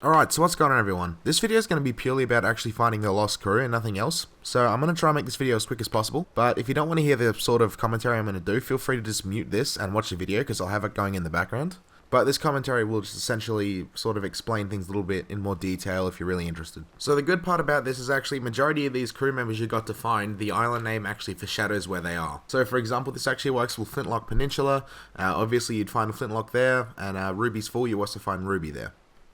Alright, so what's going on everyone? This video is going to be purely about actually finding the lost crew and nothing else. So I'm going to try and make this video as quick as possible. But if you don't want to hear the sort of commentary I'm going to do, feel free to just mute this and watch the video because I'll have it going in the background. But this commentary will just essentially sort of explain things a little bit in more detail if you're really interested. So the good part about this is actually majority of these crew members you got to find, the island name actually foreshadows where they are. So for example, this actually works with Flintlock Peninsula. Obviously you'd find Flintlock there, and Ruby's Full, you also find Ruby there.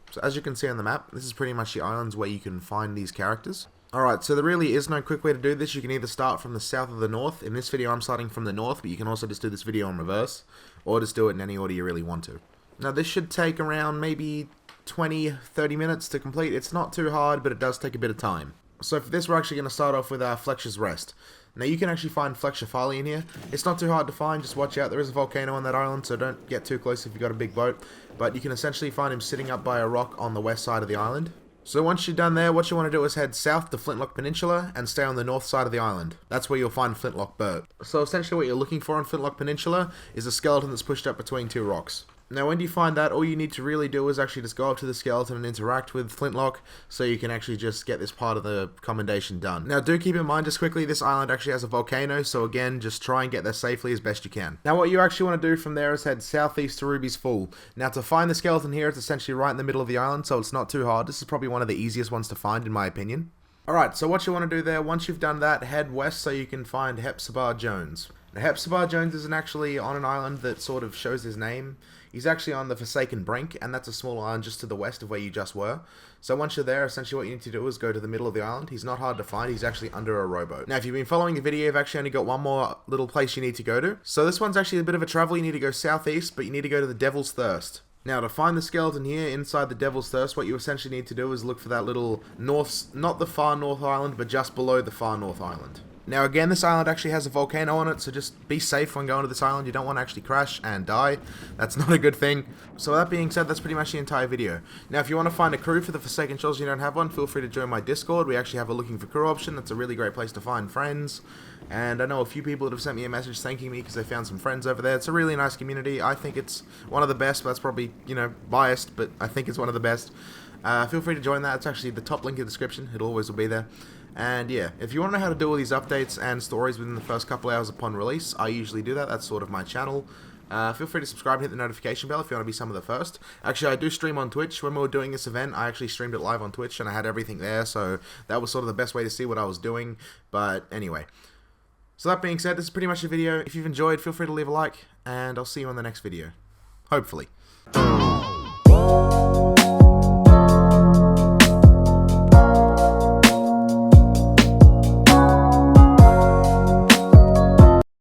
So as you can see on the map, this is pretty much the islands where you can find these characters. Alright, so there really is no quick way to do this. You can either start from the south or the north. In this video I'm starting from the north, but you can also just do this video in reverse, or just do it in any order you really want to. Now this should take around maybe 20-30 minutes to complete. It's not too hard, but it does take a bit of time. So for this we're actually going to start off with Fletcher's Rest. Now you can actually find Fletcher Farley in here. It's not too hard to find, just watch out. There is a volcano on that island, so don't get too close if you've got a big boat. But you can essentially find him sitting up by a rock on the west side of the island. So once you're done there, what you want to do is head south to Flintlock Peninsula and stay on the north side of the island. That's where you'll find Flintlock Bert. So essentially what you're looking for on Flintlock Peninsula is a skeleton that's pushed up between two rocks. Now when you find that, all you need to really do is actually just go up to the skeleton and interact with Flintlock, so you can actually just get this part of the commendation done. Now do keep in mind just quickly, this island actually has a volcano, so again, just try and get there safely as best you can. Now what you actually want to do from there is head southeast to Ruby's Full. Now to find the skeleton here, it's essentially right in the middle of the island, so it's not too hard. This is probably one of the easiest ones to find in my opinion. Alright, so what you want to do there, once you've done that, head west so you can find Hepzibah Jones. Now, Hepzibah Jones isn't actually on an island that sort of shows his name. He's actually on the Forsaken Brink, and that's a small island just to the west of where you just were. So once you're there, essentially what you need to do is go to the middle of the island. He's not hard to find, he's actually under a rowboat. Now if you've been following the video, you've actually only got one more little place you need to go to. So this one's actually a bit of a travel. You need to go southeast, but you need to go to the Devil's Thirst. Now to find the skeleton here inside the Devil's Thirst, what you essentially need to do is look for that little north, not the far north island, but just below the far north island. Now again, this island actually has a volcano on it, so just be safe when going to this island. You don't want to actually crash and die. That's not a good thing. So that being said, that's pretty much the entire video. Now if you want to find a crew for the Forsaken Shores and you don't have one, feel free to join my Discord. We actually have a looking for crew option. That's a really great place to find friends. And I know a few people that have sent me a message thanking me because they found some friends over there. It's a really nice community. I think it's one of the best. That's probably, biased, but I think it's one of the best. Feel free to join that. It's actually the top link in the description. It always will be there. And yeah, if you want to know how to do all these updates and stories within the first couple hours upon release, I usually do that. That's sort of my channel. Feel free to subscribe and hit the notification bell if you want to be some of the first. Actually, I do stream on Twitch. When we were doing this event, I actually streamed it live on Twitch and I had everything there, so that was sort of the best way to see what I was doing. But anyway, so that being said, this is pretty much the video. If you've enjoyed, feel free to leave a like, and I'll see you on the next video. Hopefully.